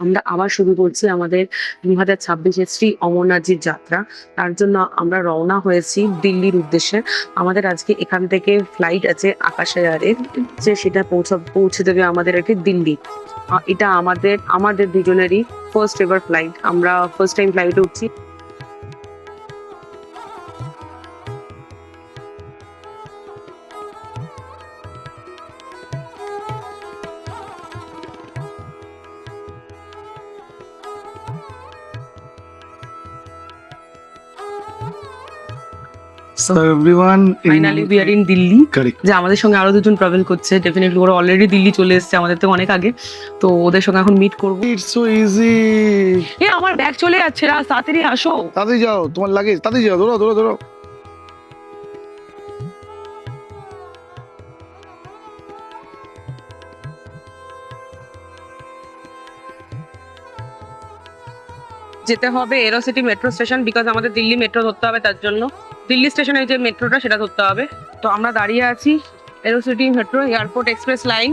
আমরা আবার শুরু করছি আমাদের 2026-এর শ্রী অমরনাথজির যাত্রা। তার জন্য আমরা রওনা হয়েছি দিল্লির উদ্দেশ্যে। আমাদের আজকে এখান থেকে ফ্লাইট আছে আকাশ এয়ারের, যে সেটা পৌঁছে দেবে আমাদের আর কি দিল্লি। এটা আমাদের দুজনেরই ফার্স্ট এভার ফ্লাইট। আমরা ফার্স্ট টাইম ফ্লাইটে উঠছি। So everyone finally we are in Delhi. correct. যে আমাদের সঙ্গে আরো দুজন ট্রাভেল করছে, ডেফিনেটলি ওরা অলরেডি দিল্লি চলে এসেছে আমাদের থেকে অনেক আগে। তো ওদের সঙ্গে এখন মিট করবো। It's so easy. আমার ব্যাগ চলে যাচ্ছে, তাড়াতাড়ি আসো। তাড়াতাড়ি যাও, তোমার লাগেজ তাড়াতাড়ি যাও, ধরো। যেতে হবে এরোসিটি মেট্রো স্টেশন, বিকজ আমাদের দিল্লি মেট্রো ধরতে হবে। তার জন্য দিল্লি স্টেশনের যে মেট্রোটা সেটা ধরতে হবে। তো আমরা দাঁড়িয়ে আছি এরোসিটি মেট্রো এয়ারপোর্ট এক্সপ্রেস লাইন,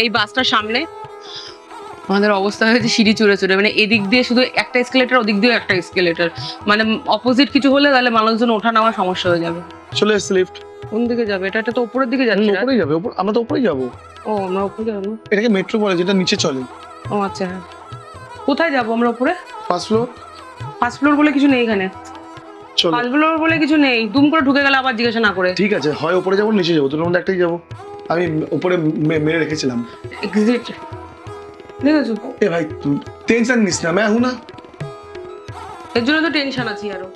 এই বাসটার সামনে। আমাদের অবস্থা হয়েছে সিঁড়ি চড়ে, মানে এদিক দিয়ে শুধু একটা এসকেলেটার, ওদিক দিয়ে একটা এসকেলেটার, মানে অপোজিট কিছু হলে তাহলে মানুষজন ওঠা নামার সমস্যা হয়ে যাবে। চলে এসছে লিফট। কোন দিকে যাবে? এটা তো উপরের দিকে যাচ্ছে। উপরেই যাবে, আমরা তো উপরেই যাবো। ও, আমরা উপরে যাবো না? এটাকে মেট্রো বলে, যেটা নিচে চলে। ও আচ্ছা, হ্যাঁ। কোথায় যাবো আমরা? উপরে? First floor. ফার্স্ট ফ্লোর বলে কিছু নেই এখানে। চলো, ফার্স্ট ফ্লোর বলে কিছু নেই, দুম করে ঢুকে গেলে আবার জিজ্ঞাসা না করে। ঠিক আছে, হয় উপরে যাবো নিচে যাবো, দুটোর মধ্যে একটাই যাবো। আমি উপরে মেরে রেখেছিলাম। এক্সিট দেখেছো? এ ভাই তুই টেনশন নিস না, मैं हूं ना। এর জন্য তো টেনশন আছি আরো।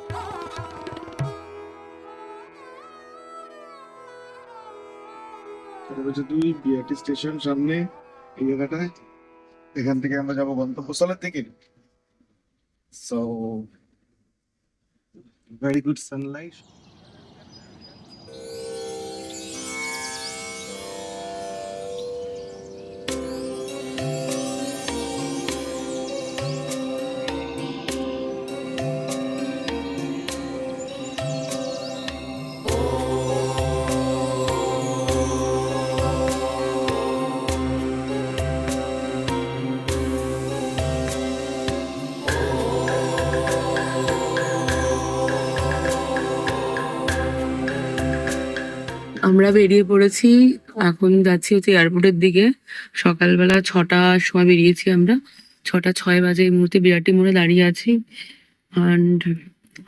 তুই বিআরটি স্টেশন সামনে এই জায়গাটায়, এখান থেকে আমরা যাবো গন্তব্যস্থলের দিকে। So very good Sunlight. আমরা বেরিয়ে পড়েছি, এখন যাচ্ছি হচ্ছে এয়ারপোর্টের দিকে। সকালবেলা 6টার সময় বেরিয়েছি আমরা। 6:06 বাজে এই মুহূর্তে বিরাটি মোড়ে দাঁড়িয়ে আছি। অ্যান্ড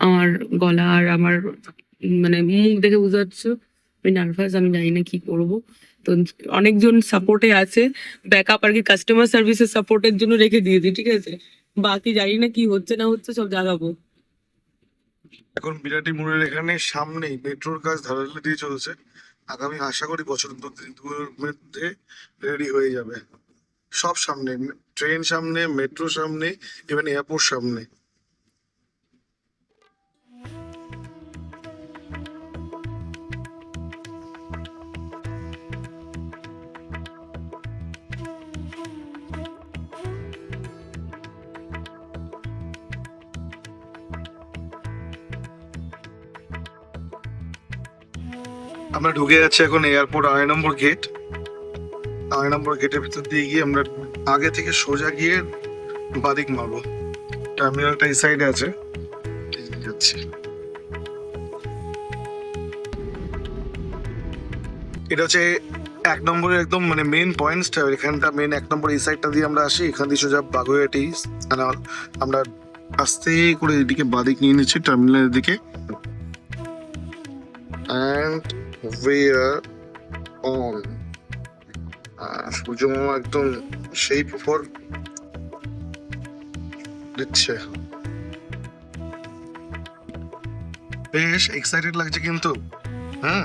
আমার গলা আর আমার মানে মুখ দেখে বুঝতে পারছো আমি নার্ভাস, আমি জানি না কি করব। তো অনেকজন সাপোর্টে আছে, ব্যাকআপ আর কি কাস্টমার সার্ভিসের সাপোর্টের জন্য রেখে দিয়েছি, ঠিক আছে? বাকি জানি না কি হচ্ছে না হচ্ছে, সব জানাবো। এখন বিরাটি মোড়ের এখানে সামনেই মেট্রোর কাজ ধারালে দিয়ে চলছে। আগামী আশা করি বছর দুয়ের মধ্যে রেডি হয়ে যাবে। সব সামনে, ট্রেন সামনে, মেট্রো সামনে, ইভেন এয়ারপোর্ট সামনে। আমরা ঢুকে যাচ্ছি এখন এয়ারপোর্ট 2 নম্বর গেট। 2 নম্বর গেটের ভিতর দিয়ে গিয়ে আমরা আগে থেকে সোজা গিয়ে বাদিক মারবো। টার্মিনালটা এই সাইডে আছে, যাচ্ছি। এটা হচ্ছে 1 নম্বরের একদম মানে মেন পয়েন্টসটা এখানটা। মেন 1 নম্বর এই সাইডটা দিয়ে আমরা আসি, এখান দিয়ে সোজা বাগুইআটি। আমরা আস্তে করে এদিকে বাদিক নিয়ে নিচ্ছি টার্মিনালের দিকে। And we are on. সূর্য মামা একদম সেই প্রখর দিচ্ছে। বেশ এক্সাইটেড লাগছে কিন্তু। হ্যাঁ,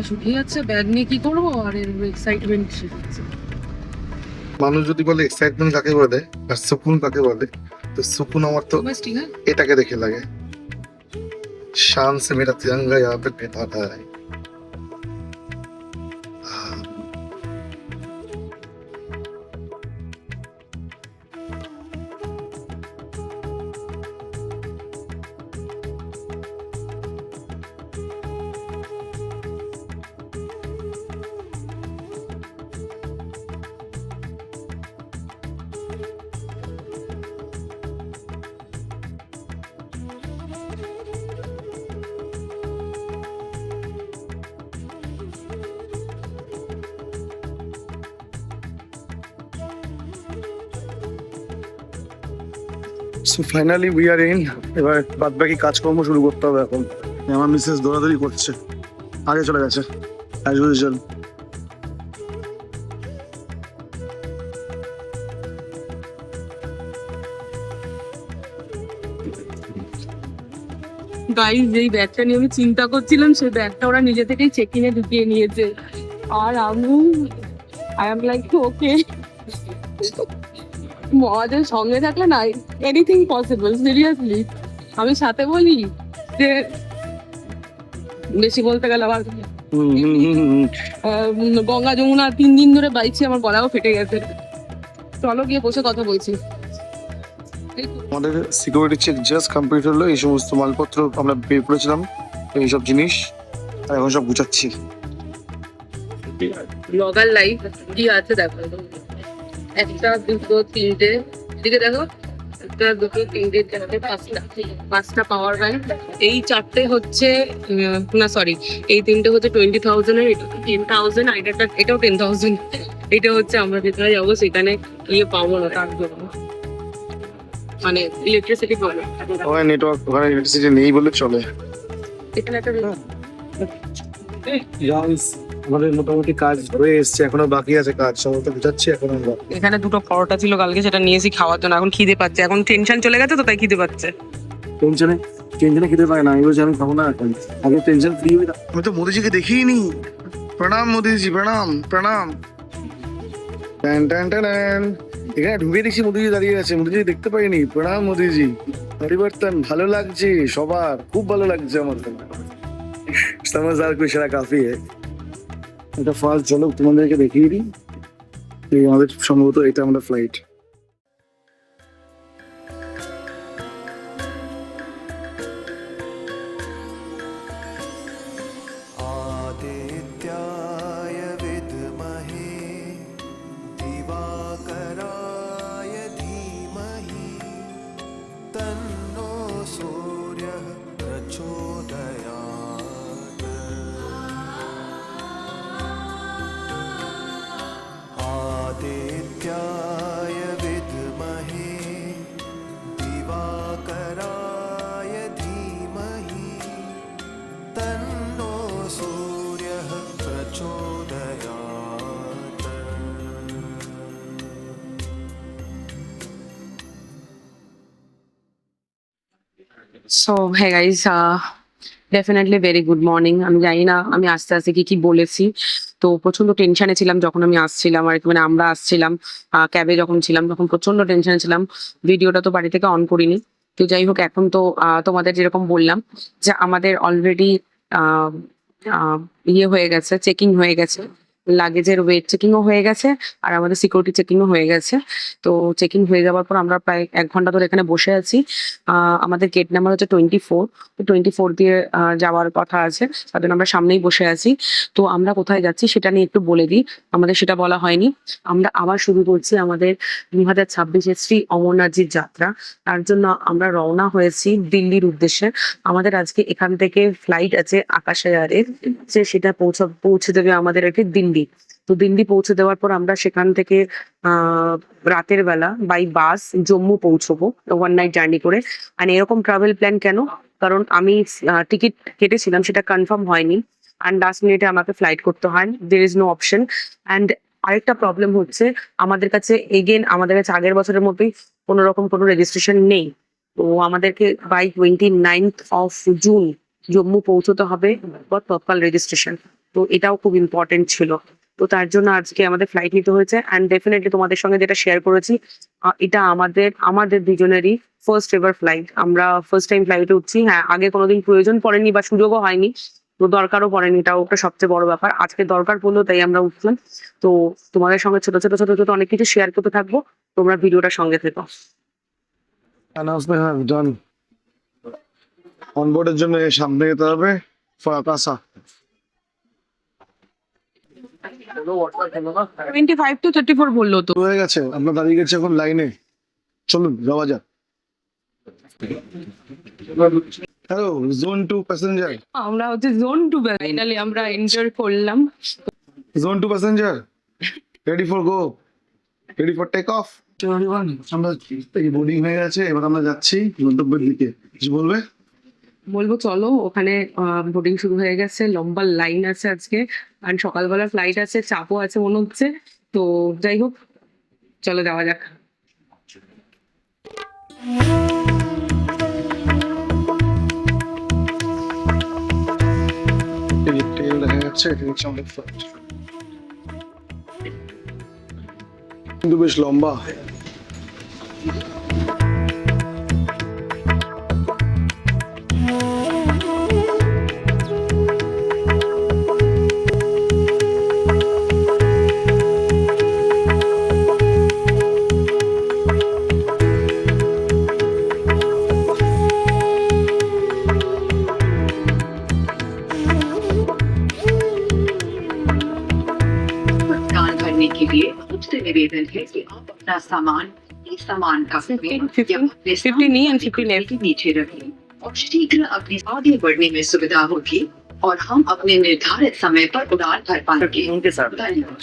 শুকিয়ে যাচ্ছে, ব্যাগ নিয়ে কি করবো? আর এক্সাইটমেন্ট শিখছে। মানুষ যদি বলে এক্সাইটমেন্ট কাকে বলে আর সুকুন কাকে বলে, তো সুকুন আমার তো এটাকে দেখে লাগে। शान से मेरा तिरंगा यहाँ पे फहराता है। So finally we are in. এবার বাদ বাকি কাজকর্ম শুরু করতে হবে এখন। আমার মিসেস দৌড়াদৌড়ি করছে, আগে চলে গেছে অ্যাজ ইউজুয়াল। গাইস, যেই ব্যাগটা নিয়ে আমি চিন্তা করছিলাম সেই ব্যাগটা ওরা নিজে থেকেই চেক ইনে ঢুকিয়ে নিয়েছে। আর আমি আই এম লাইক ওকে, মহাজন সঙ্গে থাকলে না এনিথিং পসিবল, সিরিয়াসলি। আমি সাথে বলি যে বেশি বলতে গেলে আবার গঙ্গা যমুনা 3 দিন ধরে বাইছি, আমার গলাও ফেটে গেছে। চলো গিয়ে বসে কথা বলছি। আমাদের সিকিউরিটি চেক জাস্ট কমপ্লিট হলো। এই সমস্ত মালপত্র আমরা বের করেছিলাম, এইসব জিনিস আর এখন সব গুছাচ্ছি। ব্লগার লাইফ কি আছে দেখো, 1 2 3 এদিকে দেখো, 1 2 3 4 5টা পাওয়ার ব্যাংক। এই 4টে হচ্ছে না সরি, এই 3টে হচ্ছে 20,000 এর, এটা 10,000, আর এটাও 10,000। এটা হচ্ছে আমরা যেখানে যাবো সেখানে ইয়ে পাবো না, তার জন্য মানে ইলেকট্রিসিটি পাবো। ওখানে নেটওয়ার্ক, ওখানে ইলেকট্রিসিটি নেই বলে চলে। এখানে একটা আমাদের মোটামুটি কাজ হয়ে এসছে, এখনো বাকি আছে কাজ, সমস্ত বুঝাচ্ছি এখন আমরা। এখানে 2টো পরোটা ছিল কালকে, সেটা নিয়েছি খাওয়ার জন্য। এখন খিদে পাচ্ছে, এখন টেনশন চলে গেছে তো তাই খিদে পাচ্ছে। টেনশনে খেতে পারে না, আমি বলছি আমি খাবো না এখন, আগে টেনশন ফ্রি হয়ে। আমি তো মোদিজিকে দেখিই নি। প্রণাম মোদিজি, প্রণাম প্রণাম। Tan tan tan. এখানে ঢুকে দেখছি মোদিজি দাঁড়িয়ে আছে, মোদিজি দেখতে পাইনি। প্রণাম মোদিজি। পরিবর্তন ভালো লাগছে সবার, খুব ভালো লাগছে আমার। समझदार कोई সারা কাফি है। এটা ফার্স্ট ঝলক তোমাদেরকে দেখিয়ে দিই। এই আমাদের সম্ভবত এটা আমাদের ফ্লাইট। आदित्याय विद्महे दिवाकराय धीमहि तन्नो सूर्यः प्रचोदयात्। आदित्याय विद्महे दिवाकराय धीमहि तन्नो सूर्यः प्रचोदयात्। So hey guys, definitely very good morning. আমি জানি না আমি আস্তে আস্তে কি কি বলেছি, তো প্রচন্ড টেনশনে ছিলাম যখন আমি আসছিলাম, আর কি মানে আমরা আসছিলাম ক্যাবে যখন ছিলাম তখন প্রচন্ড টেনশনে ছিলাম। ভিডিওটা তো বাড়ি থেকে অন করিনি। তো যাই হোক, এখন তো তোমাদের যেরকম বললাম যে আমাদের অলরেডি ইয়ে হয়ে গেছে, চেকিং হয়ে গেছে, লাগেজের ওয়েট চেকিংও হয়ে গেছে, আর আমাদের সিকিউরিটি চেকিংও হয়ে গেছে। তো চেকিং হয়ে যাওয়ার পর আমরা প্রায় 1 ঘন্টা ধরে এখানে বসে আছি। আমাদের গেট নাম্বার হচ্ছে 24, তো 24 দিয়ে যাওয়ার কথা আছে, তার জন্য আমরা সামনেই বসে আছি। তো আমরা কোথায় যাচ্ছি সেটা নিয়ে একটু বলে দিই, আমাদের সেটা বলা হয়নি। আমরা আবার শুরু করছি আমাদের 2026 শ্রী অমরনাথজির যাত্রা। তার জন্য আমরা রওনা হয়েছি দিল্লির উদ্দেশ্যে। আমাদের আজকে এখান থেকে ফ্লাইট আছে আকাশ এয়ারের, যে সেটা পৌঁছে দেবে আমাদের আর কি দিল্লি। তো দিল্লি পৌঁছে দেওয়ার পর আমরা সেখান থেকে রাতের বেলা বাই বাস জম্মু পৌঁছবো, 1 নাইট জার্নি করে। আর এরকম ট্রাভেল প্ল্যান কেন, কারণ আমি টিকিট কেটেছিলাম, সেটা কনফার্ম হয়নি, অ্যান্ড লাস্ট মিনিটে আমাকে ফ্লাইট করতে হয়, there is no option. And আরেকটা প্রবলেম হচ্ছে, আমাদের কাছে আমাদের কাছে আগের বছরের মতোই কোনো রকম কোনো রেজিস্ট্রেশন নেই। তো আমাদেরকে by 29th of June Jammu পৌঁছতে হবে ফর তৎকাল রেজিস্ট্রেশন। তো এটাও খুব ইম্পর্টেন্ট ছিল। তো তার জন্য আজকে আমাদের ফ্লাইট নিতে হয়েছে। অ্যান্ড ডেফিনেটলি তোমাদের সঙ্গে যেটা শেয়ার করেছি, এটা আমাদের দুজনেরই ফার্স্ট এভার ফ্লাইট। আমরা ফার্স্ট টাইম ফ্লাইটে উঠছি। হ্যাঁ, আগে কোনোদিন প্রয়োজন পড়েনি বা সুযোগও হয়নি, তো দরকারও পড়েনি, এটাও একটা সবচেয়ে বড় ব্যাপার। আজকে দরকার পড়লো তাই আমরা উঠলাম। তো তোমাদের সঙ্গে ছোট ছোট ছোট ছোট অনেক কিছু শেয়ার করতে থাকবো, তোমরা ভিডিওটা সঙ্গে থেকো। Announcement have done. অনবোর্ডের জন্য সামনে যেতে হবে ফর আকাশা। 25 to 34 বললো তো। হয়ে গেছে, আমরা দাঁড়িয়ে গেছি এখন লাইনে, চলুন যাওয়া যাক। Hello, zone 2 passenger. আমরা হচ্ছে জোন 2 ফাইনালি আমরা এন্টার করলাম। Zone 2 passenger, ready for go, ready for take off. আমরা বোর্ডিং হয়ে গেছে, এবার আমরা যাচ্ছি গন্তব্যের দিকে। কিছু বলবে? বলবো চলো, ওখানে বোটিং শুরু হয়ে গেছে, লম্বা লাইন আছে আজকে, আর সকালবেলা ফ্লাইট আছে, চাপও আছে মনে হচ্ছে। তো যাই হোক, চলো যাওয়া যাক। টেবিল দেখা যাচ্ছে, এটা হচ্ছে আমাদের flight। কিন্তু বেশ লম্বা। भुगतान करने के लिए आपसे निवेदन है कि आप अपना सामान इस सामान का या अपने 50 नहीं and 50 कुर्सी left। के नीचे रखें और शीघ्र अपने आगे बढ़ने में सुविधा होगी और हम अपने निर्धारित समय पर उड़ान भर पाएंगे। धन्यवाद।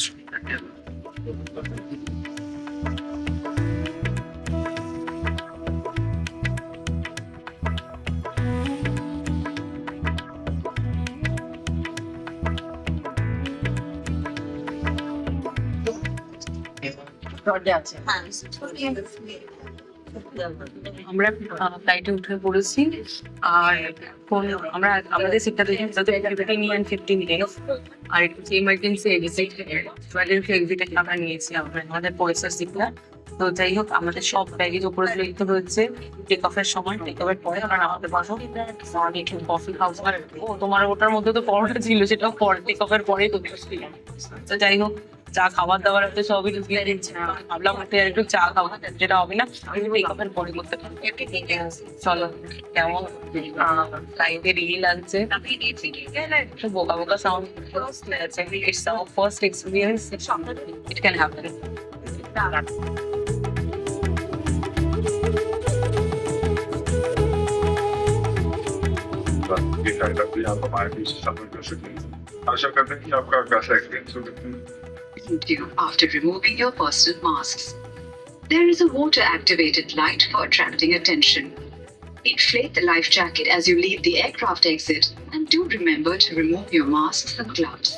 আমরা ফ্লাইটে উঠে পড়েছি, আর এখন আমরা আমাদের সিটটা দেখে 15 and 15 days, আর একটু ইমার্জেন্সি এক্সিটে আমরা নিয়েছি আমাদের পয়সার সিটটা। তো যাই হোক, আমাদের সব ব্যাগেজ উপরে লিখতে হয়েছে টেক অফের সময়, টেক অফের পরে আমরা নামাতে পারবো। আমি একটু কফি খাবো, আর ও তোমার ওটার মধ্যে তো পরোটা ছিল, সেটাও পরে টেক অফের পরেই তো। তো যাই হোক, চা খাবার দাবার তো সবই ঢুকিয়ে দিচ্ছে, ভাবলাম একটু আর একটু চা খাবো, যেটা হবে না টেক অফের পরে করতে পারবো। চলো, কেমন ফ্লাইটে রিল লাগছে, একটু বোকা বোকা সাউন্ড আছে। It's our first experience, it can happen. ये फायदा भी आप हमारे बीच शामिल कर सकें। आशा करते हैं कि आपका कैसा एक्सपीरियंस होगा। You after removing your personal masks. There is a water activated light for attracting attention. Inflate the life jacket as you leave the aircraft exit and do remember to remove your masks and gloves.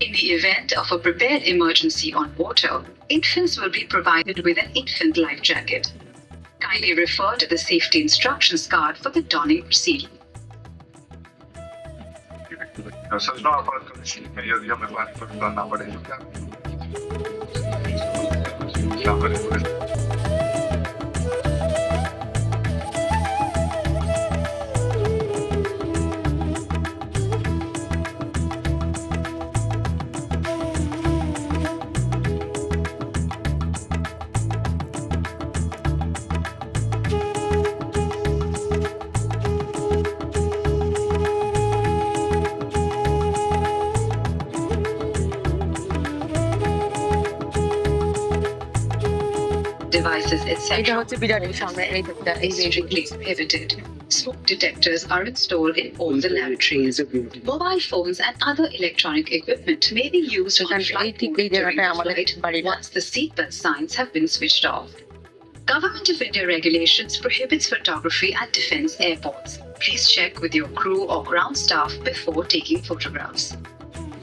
In the event of a prepared emergency on water, infants will be provided with an infant life jacket. Kindly refer to the safety instructions card for the donning procedure. सजना आपातकालीन में यदि हमें पानी पर उतारना पड़े तो क्या करें? Devices, এটা etc. হচ্ছে বিরাটের সামনে এই দিকটা, এই যে Strictly prohibited. Smoke detectors are installed in all the lavatories. Mobile phones and other electronic equipment may be used on flight ঠিক এই mode during জায়গাটায় the আমাদের flight বাড়িটা। once the seatbelt signs have been switched off. Government of India regulations prohibits photography at defense airports. Please check with your crew or ground staff before taking photographs.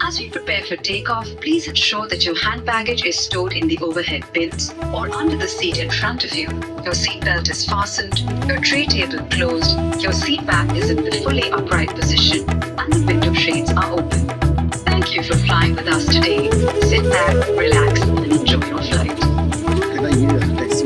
As we prepare for takeoff, please ensure that your hand baggage is stored in the overhead bins or under the seat in front of you. Your seat belt is fastened, your tray table closed, your seat back is in the fully upright position, and the window shades are open. Thank you for flying with us today. Sit back, relax, and enjoy your flight. এটা ইয়ে taxi.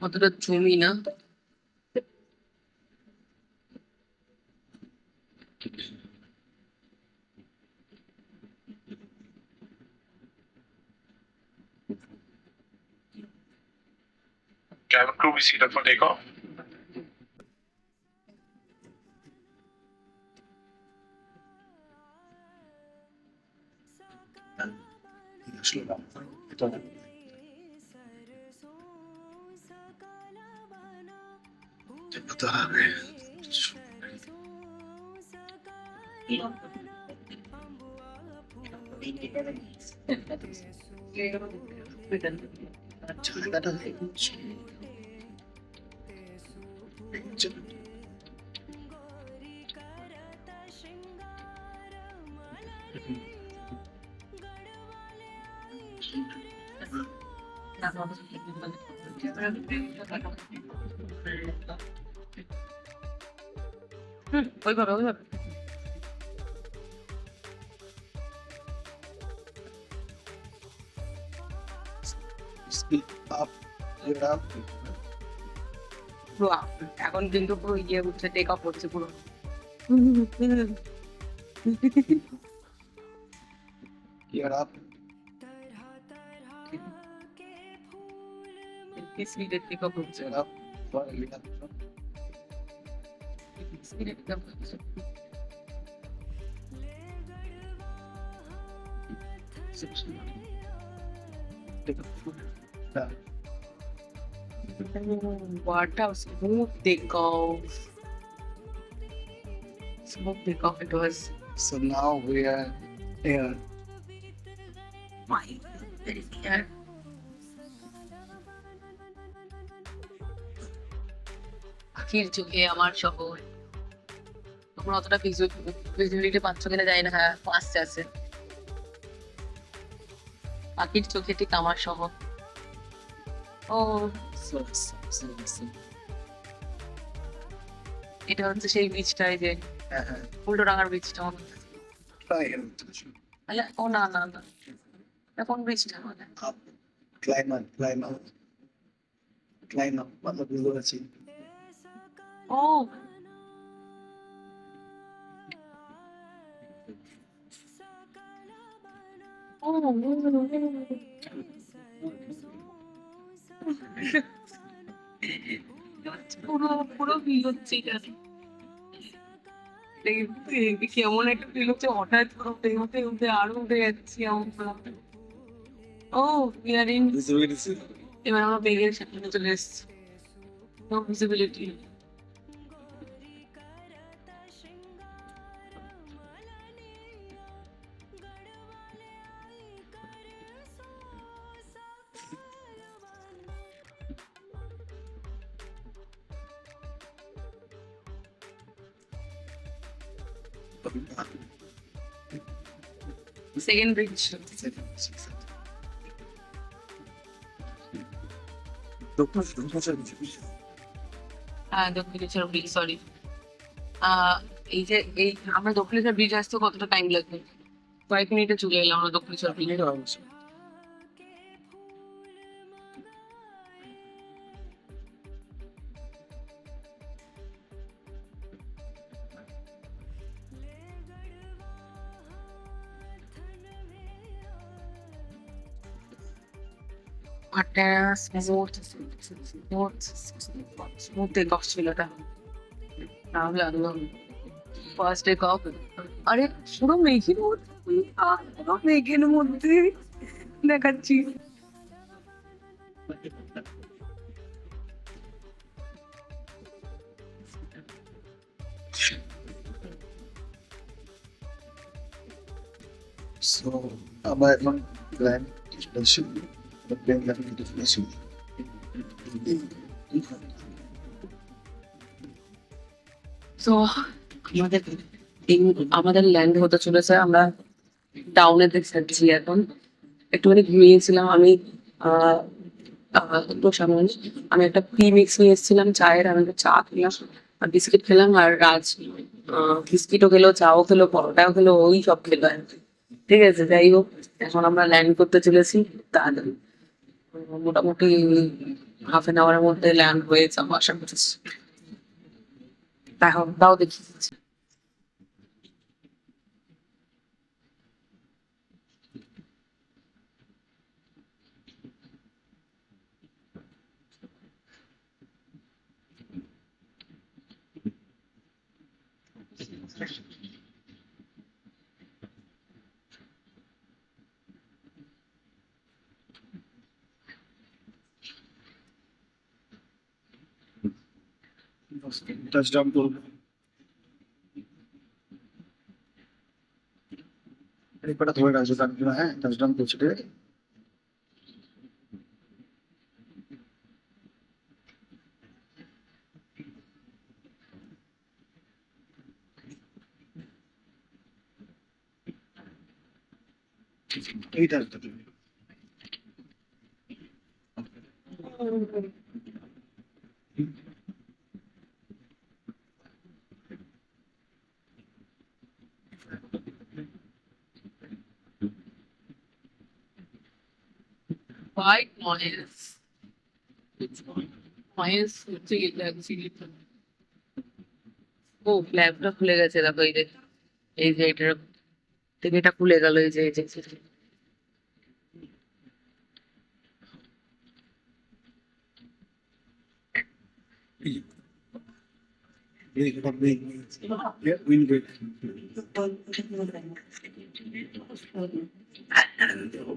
অতটা জমি না। Cabin crew be seated for takeoff. আসলে না, এটা হতে হবে। জায়গাটা দেখছি। ওইভাবে ওইভাবে Speak up, get up. পুরো এখন কিন্তু পুরো ইয়ে উঠছে, টেক অফ হচ্ছে পুরো। Get up. স্পিডে টেক অফ হচ্ছে, Get up. Get up. স্পিডে টেক অফ হচ্ছে। Take a down. What a smooth takeoff. Smooth takeoff it was. So now we are here. My very clear. আখির চোখে আমার শহর। তোমরা অতটা ভিজুয়ালিটি পাচ্ছ কিনা জানি না, হ্যাঁ ফার্স্ট আছে। আখির চোখে ঠিক আমার শহর। ও So. এটা হচ্ছে সেই বীজটাই যে উল্টো ডাঙার বীজটা মনে হচ্ছে। Try it. আরে, ও না না না, এখন বীজটা মানে Up. Climb up. Climb up. Climb up. আমরা বুঝতে পারছি। ও ও পুরো পুরো ফিল হচ্ছে এটা। কেমন একটা ফিল হচ্ছে, হঠাৎ পুরো উঠে উঠে আরো উঠে যাচ্ছি আমরা। ও ইয়ারিন, Visibility. এবার আমরা বেগের সামনে চলে এসেছি। No visibility. Second bridge. হ্যাঁ দক্ষিণেশ্বর ব্রিজ, সরি। এই যে এই আমরা দক্ষিণেশ্বর ব্রিজ আসতে কতটা টাইম লাগবে? কয়েক মিনিটে চলে এলাম আমরা দক্ষিণেশ্বর ব্রিজ। একটা স্মুথ টেক অফ ছিল ওটা। তাহলে একদম ফার্স্ট টেক অফ। আরে পুরো মেঘের মধ্যে, পুরো মেঘের মধ্যে দেখাচ্ছি। So, আমরা এখন প্ল্যান ডেস্টিনেশন তো আমাদের ল্যান্ড হতে চলেছে। আমরা টাউনের দিকে যাচ্ছি এখন। একটুখানি ঘুমিয়েছিলাম আমি। একটু সামনে আমি একটা প্রি মিক্স নিয়ে এসেছিলাম চায়ের, আমি একটা চা খেলাম আর বিস্কিট খেলাম, আর রাজ বিস্কিটও খেলো, চাও খেলো, পরোটাও খেলো, ওই সব খেলো আর কি। ঠিক আছে, যাই হোক এখন আমরা ল্যান্ড করতে চলেছি তাড়াতাড়ি। মোটামুটি হাফ এন আওয়ারের মধ্যে ল্যান্ড হয়ে যাবো আশা করছি। তাও দেখি। টাচ ডাউন করবো। এই কটা ধরে রাখছো তার জন্য, হ্যাঁ টাচ ডাউন করছি, ঠিক আছে? এই টাচটা হোয়াইট নয়েজ, নয়েজ হচ্ছে এটা অ্যাকচুয়ালি। ও ফ্ল্যাপটা খুলে গেছে, দেখো এই যে এটার থেকে এটা খুলে গেল, এই যে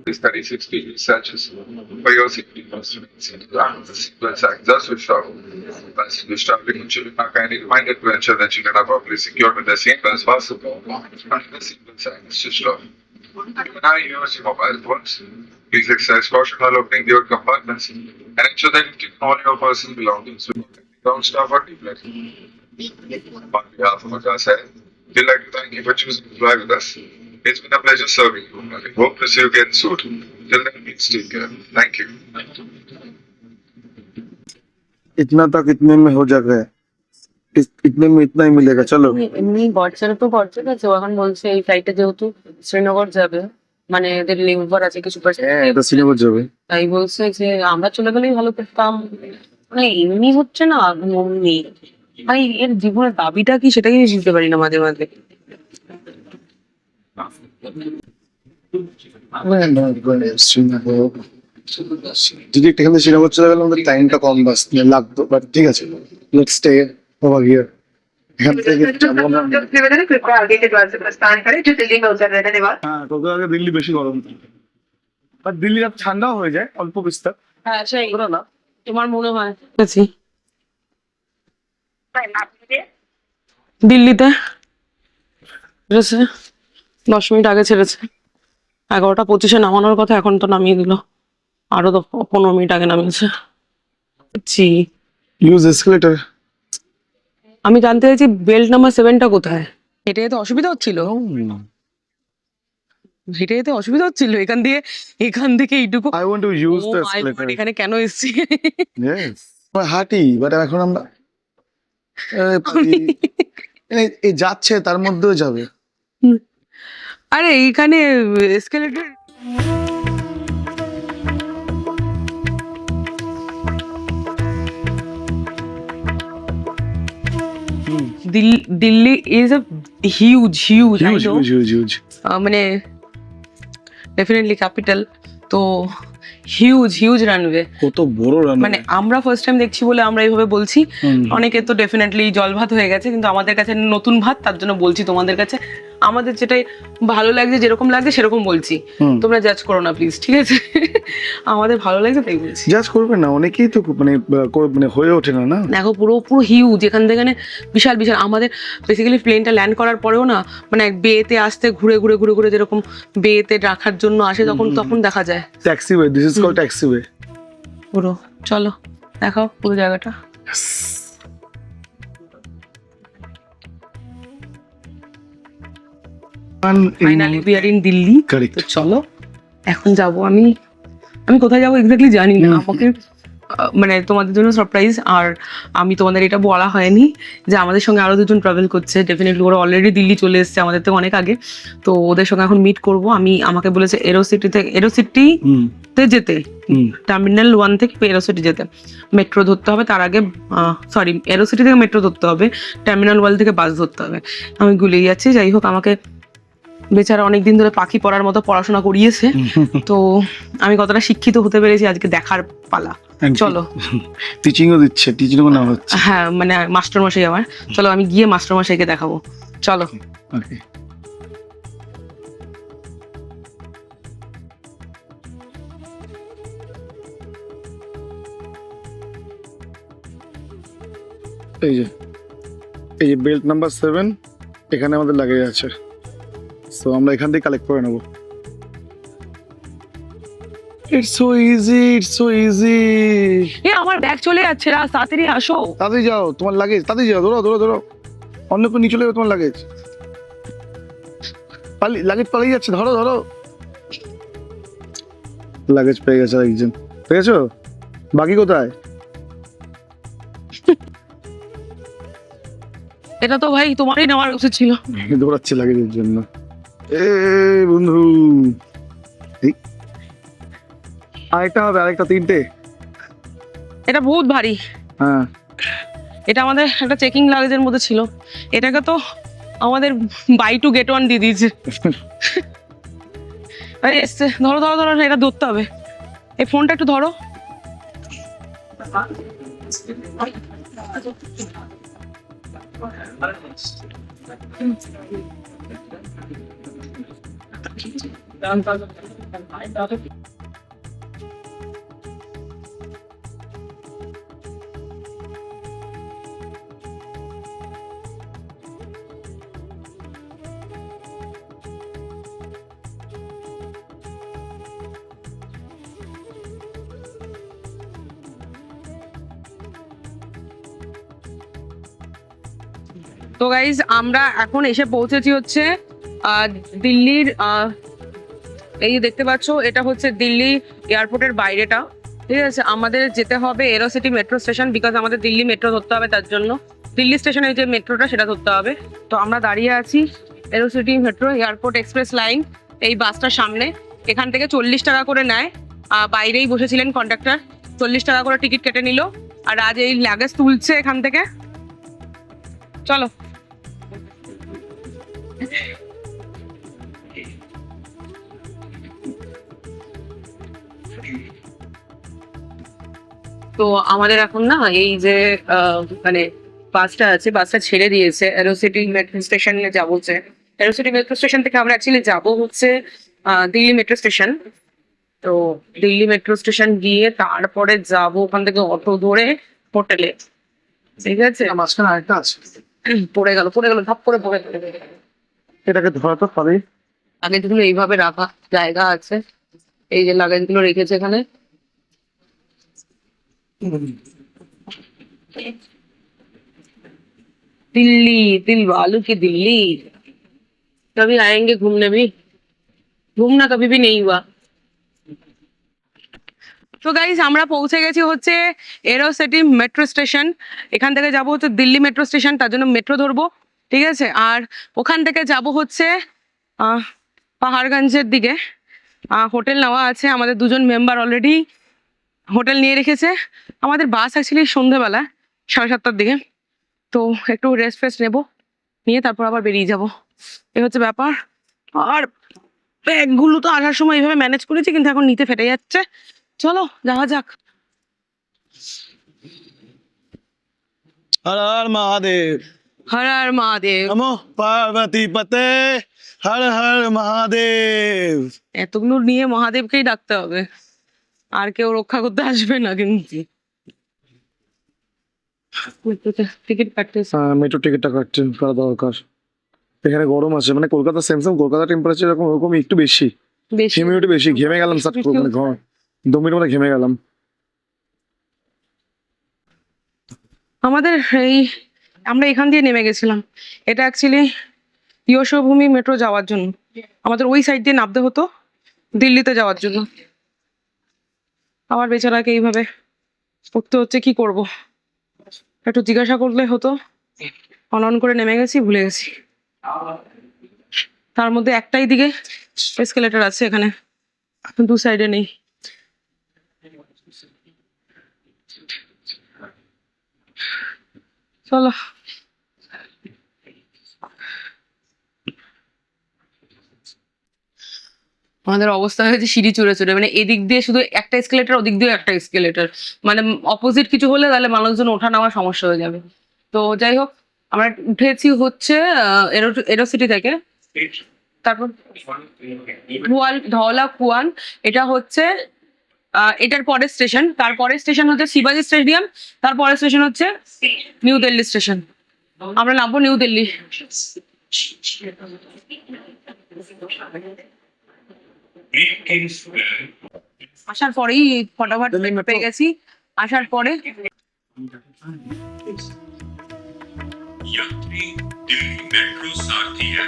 This 36 degree Celsius for your sickness and the sequence access which are passengers traveling in Chile are kindly reminded to ensure that children are properly secured with their seatbelts fastened and the sequence access switched off. Now use your mobile phones. Please exercise caution while opening your compartments and ensure that you've taken all your personal belongings with ground staff or deflect. On behalf of Agas Air, we'd like to thank you for choosing to fly with us. It's been a pleasure serving you. I hope to see you again soon. Till then, please take care. Thank you. इतना तक इतने में हो जाएगा, इतने में इतना ही मिलेगा, चलो। এমনি গড়চারে তো গড়চে গেছে, ও এখন বলছে এই ফ্লাইটে যেহেতু শ্রীনগর যাবে, মানে এদের লিভার আছে কিছু হ্যাঁ এটা সিনেমার যাবে। তাই বলছে যে আমরা চলে গেলেই ভালো করতাম। মানে এমনি হচ্ছে না, এমনি ভাই এর জীবনের দাবিটা কি সেটাই আমি বুঝতে পারি না মাঝে মাঝে। যদি এখান থেকে শ্রীনগর চলে গেলে আমাদের টাইমটা কম লাগতো, বাট ঠিক আছে, লেটস স্টে ওভার হিয়ার। এখান থেকে যাবো আমরা। कृपया आगे के द्वार से प्रस्थान करें जो दिल्ली में उतर रहने वाला। হ্যাঁ তোদের আগে দিল্লি বেশি গরম থাকে, বাট দিল্লি রাত ঠান্ডাও হয়ে যায় অল্প বিস্তার। হ্যাঁ সেই ওরা না তোমার মনে হয় দিল্লিতে ছেড়েছে 10 মিনিট আগে ছেড়েছে, 11টা 25-এ নামানোর কথা, এখন তো নামিয়ে দিল, আরো তো 15 মিনিট আগে নামিয়েছে। G use escalator. আমি জানতে চাইছি বেল্ট নাম্বার 7টা কোথায়? হেঁটে যেতে অসুবিধা হচ্ছিল, হেঁটে যেতে অসুবিধা হচ্ছিল এখান থেকে এইটুকু। I want to use Oh the my God, escalator. এখানে কেন এসেছি? ইয়েস হাঁটি, বাট এখন আমরা এই যাচ্ছে তার মধ্যেও যাবে। আরে এইখানে escalator Delhi is a huge huge huge huge huge huge. মানে ডেফিনেটলি ক্যাপিটাল, তো হিউজ হিউজ রানওয়ে। কত বড় রান, মানে আমরা ফার্স্ট টাইম দেখছি বলে আমরা এইভাবে বলছি, অনেকে তো ডেফিনেটলি জল ভাত হয়ে গেছে, কিন্তু আমাদের কাছে নতুন ভাত, তার জন্য বলছি তোমাদের কাছে আমাদের যেটাই ভালো লাগছে, যেরকম লাগছে সেরকম বলছি, তোমরা জাজ করো না প্লিজ, ঠিক আছে? আমাদের ভালো লাগছে তাই বলছি। জাজ করবে না, অনেকেই তো মানে হয়ে ওঠে না। না দেখো পুরো পুরো হিউজ, এখান থেকে বিশাল বিশাল। আমাদের বেসিক্যালি প্লেনটা ল্যান্ড করার পরেও না, মানে বেতে আসতে ঘুরে ঘুরে ঘুরে ঘুরে যেরকম বেতে রাখার জন্য আসে, তখন দেখা যায় taxiway, this is called taxiway. পুরো চলো দেখাও পুরো জায়গাটা। Finally we are in Delhi. Correct. তো চলো এখন যাব আমি কোথায় যাবো এক্স্যাক্টলি জানি না, আমাকে মানে তোমাদের জন্য সারপ্রাইজ। আর আমি তোমাদের এটা বলা হয়নি যে আমাদের সঙ্গে আরো 2জন ট্রাভেল করছে, ডেফিনেটলি ওরা অলরেডি দিল্লি চলে এসেছে আমাদের থেকে অনেক আগে, তো ওদের সঙ্গে এখন মিট করব। আমাকে বলেছে এরোসিটিতে যেতে, টার্মিনাল 1 থেকে এরোসিটি যেতে মেট্রো ধরতে হবে, তার আগে সরি এরোসিটি থেকে মেট্রো ধরতে হবে, টার্মিনাল 1 থেকে বাস ধরতে হবে। আমি গুলিয়ে যাচ্ছি, যাই হোক আমাকে বেচারা অনেকদিন ধরে পাখি পড়ার মতো পড়াশোনা করিয়েছে, তো আমি কতটা শিক্ষিত হতে পেরেছি আজকে দেখার পালা। চলো টিচিংও দিচ্ছে, টিচিংও না হচ্ছে। হ্যাঁ মানে মাস্টার মশাই আমার, চলো আমি গিয়ে মাস্টার মশাইকে দেখাবো, চলো। ওকে এই যে এই যে বেল্ট নাম্বার 7, এখানে আমাদের লাগেজ আছে, সো আমরা এখান থেকে কালেক্ট করে নেবো। It's so easy, it's so easy. এ আমার ব্যাগ চলে যাচ্ছে, তাড়াতাড়ি আসো। তাড়াতাড়ি যাও, তোমার লাগেজ তাড়াতাড়ি যাও, ধরো ধরো ধরো, অন্য কেউ নিয়ে চলে যাবে তোমার লাগেজ, লাগেজ পালিয়ে যাচ্ছে, ধরো ধরো। লাগেজ পেয়ে গেছে একজন, পেয়েছো? বাকি কোথায়? এটা তো ভাই তোমারই নেওয়ার উচিত ছিল। দৌড়াচ্ছে লাগেজের জন্য। এ বন্ধু, এই, আরেকটা হবে, আরেকটা, 3টে। এটা বহুত ভারী। হ্যাঁ, এটা আমাদের একটা চেকিং লাগেজের মধ্যে ছিল, এটাকে তো আমাদের বাই টু গেট ওয়ান দিয়ে দিয়েছে। আরে এসছে, ধরো ধরো ধরো, এটা ধরতে হবে। এই ফোনটা একটু ধরো। তো গাইজ আমরা এখন এসে পৌঁছেছি হচ্ছে দিল্লির, এই যে দেখতে পাচ্ছ এটা হচ্ছে দিল্লি এয়ারপোর্টের বাইরেটা, ঠিক আছে। আমাদের যেতে হবে এরোসিটি মেট্রো স্টেশন, বিকজ আমাদের দিল্লি মেট্রো ধরতে হবে, তার জন্য দিল্লি স্টেশনের যে মেট্রোটা সেটা ধরতে হবে। তো আমরা দাঁড়িয়ে আছি এরোসিটি মেট্রো এয়ারপোর্ট এক্সপ্রেস লাইন, এই বাসটার সামনে। এখান থেকে 40 টাকা করে নেয়, বাইরেই বসেছিলেন কন্ডাক্টর, 40 টাকা করে টিকিট কেটে নিল। আর আজ এই লাগেজ তুলছে এখান থেকে। চলো। তো আমাদের এখন না এই যে মানে বাসটা আছে, বাসটা ছেড়ে দিয়েছে, এরোসিটি মেট্রো স্টেশনে যাবো হচ্ছে। এরোসিটি মেট্রো স্টেশন থেকে আমরা অ্যাকচুয়ালি যাবো হচ্ছে দিল্লি মেট্রো স্টেশন। তো দিল্লি মেট্রো স্টেশন গিয়ে তারপরে যাবো ওখান থেকে অটো ধরে হোটেলে, ঠিক আছে। মাঝখানে আরেকটা আছে, পড়ে গেল ধাপ করে পড়ে গেল। এটাকে ধরা তো পারি। আগে যেগুলো এইভাবে রাখা জায়গা আছে, এই যে লাগেজ গুলো রেখেছে এখানে। दिल्ली दिल वालों की दिल्ली, कभी आएंगे घूमने भी, घूमना कभी भी नहीं हुआ। তো গাইজ আমরা পৌঁছে গেছি হচ্ছে এরোসিটি মেট্রো স্টেশন। এখান থেকে যাব হচ্ছে দিল্লি মেট্রো স্টেশন, তার জন্য মেট্রো ধরবো, ঠিক আছে। আর ওখান থেকে যাব হচ্ছে পাহাড়গঞ্জের দিকে। হোটেল নেওয়া আছে, আমাদের 2জন মেম্বার অলরেডি হোটেল নিয়ে রেখেছে। আমাদের বাস অ্যাকচুয়ালি সন্ধ্যেবেলা 7:30টার দিকে, তো একটু রেস্ট ফেস্ট নেবো, নিয়ে তারপর আবার বেরিয়ে যাব, এই হচ্ছে ব্যাপার। আর ব্যাগগুলো তো আসার সময় এইভাবে ম্যানেজ করেছি, কিন্তু এখন নিতে ফেটে যাচ্ছে। চলো যাওয়া যাক। হর হর মহাদেব, হর হর মহাদেব। নমো পার্বতী পতে, হর হর মহাদেব। এতগুলো নিয়ে মহাদেবকেই ডাকতে হবে, আর কেউ রক্ষা করতে আসবে না কিন্তু। টিকিট কাটতে মেট্রো টিকিটটা করা দরকার। এখানে গরম আছে, মানে কলকাতা সেম কলকাতা টেম্পারেচার এরকম ওরকম একটু বেশি, বেশি হিউমিডিটি বেশি। ঘেমে গেলাম স্যার, মানে 2 মিনিট মধ্যে ঘেমে গেলাম। আমাদের এই আমরা এখান দিয়ে নেমে গেছিলাম, এটা অ্যাকচুয়ালি যশোভূমি মেট্রো যাওয়ার জন্য, আমাদের ওই সাইড দিয়ে নামতে হতো দিল্লিতে যাওয়ার জন্য। আমার বেচারাকে এইভাবে উঠতে হচ্ছে, কি করব। একটু জিজ্ঞাসা করলে হতো, অন করে নেমে গেছি, ভুলে গেছি। তার মধ্যে একটাই দিকে এসকেলেটর আছে, এখানে 2 সাইডে নেই। চলো। আমাদের অবস্থা হয়েছে সিঁড়ি চড়ে চড়ে, মানে এদিক দিয়ে শুধু একটা এসকেলেটর, ওদিক দিয়ে একটা এসকেলেটর, মানে অপোজিট কিছু হলে তাহলে মানুষজন ওঠা নামা সমস্যা হয়ে যাবে। তো যাই হোক, আমরা উঠেছি হচ্ছে এরোসিটি থেকে, তারপর ধওলা কুয়ান, এটা হচ্ছে এটার পরের স্টেশন। তারপরের স্টেশন হচ্ছে শিবাজি স্টেডিয়াম, তারপরের স্টেশন হচ্ছে নিউ দিল্লি স্টেশন। আমরা নামবো নিউ দিল্লি। আসার পরেই ফটাফট পেয়ে গেছি। আসার পরে यात्री दिल्ली मेट्रो सारथी है।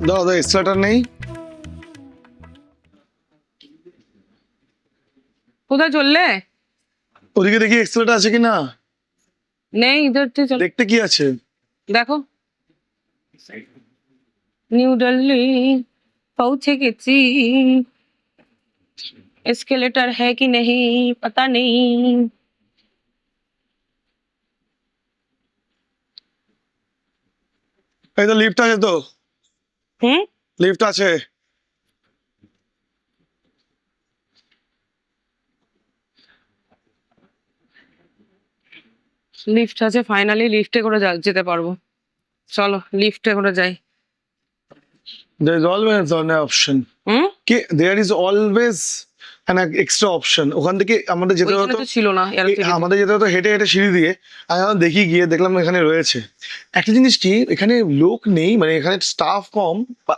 দাদা এক্সট্রাটার নেই? কোথায় চললে? ওদিকে দেখি এক্সট্রাটা আছে কিনা। নেই, ইধার থেকে চলো। দেখতে কি আছে? দেখো, নিউ দিল্লি পৌঁছে গেছি। एस्केलेटर है कि नहीं पता नहीं। এই তো লিফট আছে তো, হুম, লিফট আছে। লিফট আছে, ফাইনালি লিফটে করে যেতে পারবো। চলো লিফটে করে যাই। There is always an option. Hmm, There is always an extra option. ওখান থেকে আমাদের যেতে ওইখানে হতো, তো ছিল না আমাদের যেতে হতো হেঁটে হেঁটে সিঁড়ি দিয়ে। আমি এখন দেখি গিয়ে দেখলাম এখানে রয়েছে। একটা জিনিস কি, এখানে লোক নেই, মানে এখানে স্টাফ কম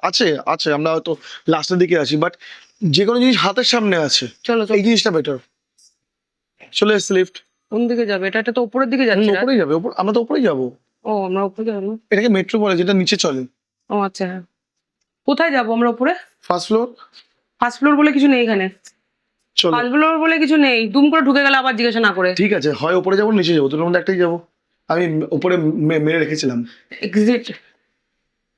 আছে। আছে, আমরা হয়তো লাস্টের দিকে আছি, বাট যে কোনো জিনিস হাতের সামনে আছে। চলো এই জিনিসটা বেটার। চলে এসছে লিফট। কোন দিকে যাবে? এটা তো উপরের দিকে যাচ্ছে। উপরেই যাবে, আমরা তো উপরেই যাবো। ও, আমরা উপরে যাবো না? এটাকে মেট্রো বলে, যেটা নিচে চলে। ও আচ্ছা, হ্যাঁ। কোথায় যাবো আমরা? উপরে? First floor. ফার্স্ট ফ্লোর বলে কিছু নেই এখানে। চলো, ফার্স্ট ফ্লোর বলে কিছু নেই, দুম করে ঢুকে গেলে আবার জিজ্ঞাসা না করে। ঠিক আছে, হয় উপরে যাবো নিচে যাবো, দুটোর মধ্যে একটাই যাবো। আমি উপরে মেরে রেখেছিলাম। এক্সিট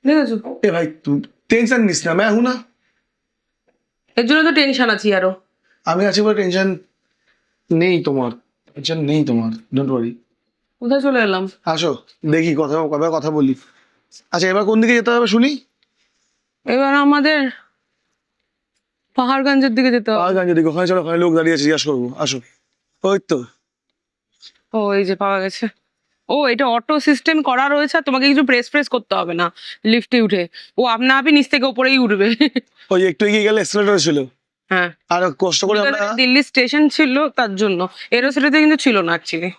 দেখেছো? এ ভাই তুই টেনশন নিস না, मैं हूं ना। এর জন্য তো টেনশন আছি আরো। আমি আছি বলে টেনশন নেই তোমার, টেনশন নেই তোমার, ডোন্ট ওয়ারি। কোথায় চলে এলাম? আসো দেখি কথা কবে কথা বলি। আচ্ছা এবার কোন দিকে যেতে হবে শুনি? এবার আমাদের পাহাড়গঞ্জের দিকে যেতে হবে। পাহাড়গঞ্জের দিকে, ওখানে চলো, ওখানে লোক দাঁড়িয়ে আছে, জিজ্ঞাসা করবো। আসো, ওই তো। ও, এই যে পাওয়া গেছে। ও, এটা অটো সিস্টেম করা রয়েছে, আর তোমাকে কিছু প্রেস করতে হবে না লিফটে উঠে। ও আপনা আপনি নিচ থেকে উপরেই উঠবে। ওই একটু এগিয়ে গেলে এক্সেলেটর ছিল, হ্যাঁ। আর কষ্ট করে আমরা, দিল্লি স্টেশন ছিল তার জন্য, এরোসিটিতে কিন্তু ছিল না অ্যাকচুয়ালি।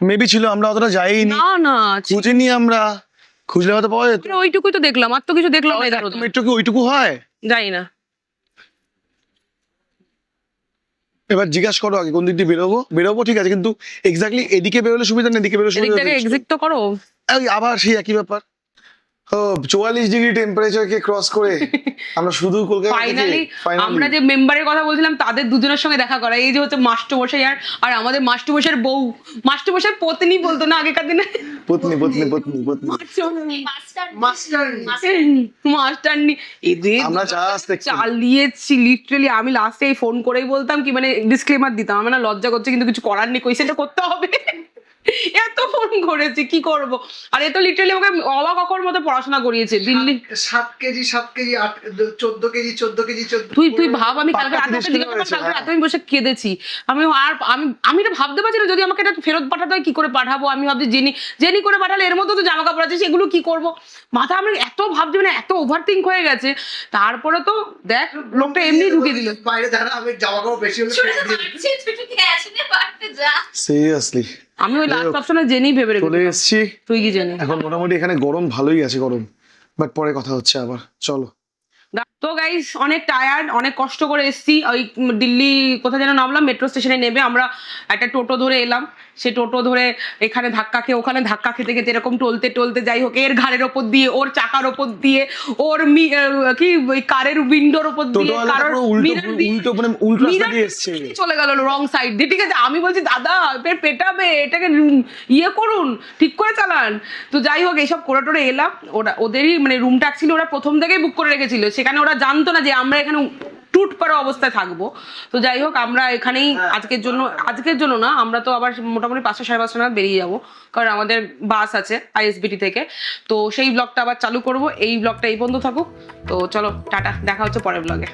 মেবি ছিল, আমরা অতটা যাইনি, না না, খুঁজিনি আমরা। খুঁজলে হয়তো পাওয়া যেত। ওইটুকুই তো দেখলাম, আর তো কিছু দেখলাম না। এধার মেট্রো কি ওইটুকু হয়? যাই না। এবার জিজ্ঞাসা করো আগে কোন দিক দিয়ে বেরোবো ঠিক আছে, কিন্তু এক্স্যাক্টলি এদিকে বেরোলে সুবিধা না এদিকে বেরোলে এদিক সুবিধা? থেকে এক্সিট তো করো। আবার সেই একই ব্যাপার। ও 44 ডিগ্রি টেম্পারেচারকে ক্রস করে আমরা শুধু কলকাতা ফাইনালি আমরা যে মেম্বারের কথা বলছিলাম তাদের দুজনের সঙ্গে দেখা করা। এই যে হচ্ছে মাস্টারমশাই আর আমাদের মাস্টারমশাইয়ের বউ, মাস্টারমশাই পত্নী বলতো না আগেকার দিনে। পত্নী। মাস্টারনি এদের আমরা জাস্ট চালিয়েছি লিটারালি। আমি লাস্টে ফোন করেই বলতাম কি, মানে ডিসক্লেমার দিতাম, আমার না লজ্জা করছে কিন্তু কিছু করার নেই, কোয়েশ্চেনটা করতে হবে। এত ফোন করেছি, কি করব। আর এ তো লিটারালি আমাকে অবাক অকর মতো পড়াশোনা করিয়েছে। দিল্লি 7 কেজি 14 কেজি 14 কেজি তুই ভাব, আমি কালকে রাতে ওকে জিজ্ঞাসা করলাম, কালকে রাতে আমি বসে কেঁদেছি। আমি এটা ভাবতে পারছি না, যদি আমাকে এটা ফেরত পাঠাতে হয় কি করে পাঠাবো। আমি ভাবছি জেনি করে পাঠালে, এর মধ্যে তো জামা কাপড় আছে, সেগুলো কি করব। মাথা আমি এত ভাবছি, মানে এত ওভার থিঙ্ক হয়ে গেছে। তারপরে তো দেখ লোকটা এমনি ঢুকে দিল। বাইরে দাঁড়া, আমি জামা কাপড় বেশি হলে সিরিয়াসলি আমি ওই লাস্ট অপশনে জেনি ভেবে চলে রেখেছি। এসেছি। তুই কি জানি। এখন মোটামুটি এখানে গরম ভালোই আছে, গরম, বাট পরে কথা হচ্ছে আবার। চলো। তো গাইস, অনেক টায়ার্ড, অনেক কষ্ট করে এসেছি। ওই দিল্লি কোথায় যেন নামলাম, মেট্রো স্টেশনে নেবে আমরা একটা টোটো ধরে এলাম। সে টোটো ধরে এখানে ধাক্কা খেয়ে ওখানে ধাক্কা খেতে খেতে এরকম টলতে যাই হোক, এর ঘাড়ের ওপর দিয়ে, ওর চাকার ওপর দিয়ে, ওর কি ওই কারের উইন্ডোর ওপর দিয়ে, কারোর উল্টো রাস্তা দিয়ে এসছে, চলে গেল রং সাইড দিয়ে। ঠিক আছে, আমি বলছি দাদা পেটাবে, এটাকে ইয়ে করুন, ঠিক করে চালান। তো যাই হোক, এইসব করে টোরে এলাম। ওদেরই মানে রুমটা অ্যাকচুয়ালি ওরা প্রথম থেকেই বুক করে রেখেছিল, সেখানে ওরা ওরা জানতো না যে আমরা এখানে টুট পাড়া অবস্থায় থাকবো। তো যাই হোক, আমরা এখানেই আজকের জন্য না, আমরা তো আবার মোটামুটি 5টা সাড়ে 5টা নাগাদ বেরিয়ে যাবো, কারণ আমাদের বাস আছে ISBT থেকে। তো সেই ব্লগটা আবার চালু করব। এই ব্লগটা এই পর্যন্ত থাকুক। তো চলো টাটা, দেখা হচ্ছে পরের ব্লগে।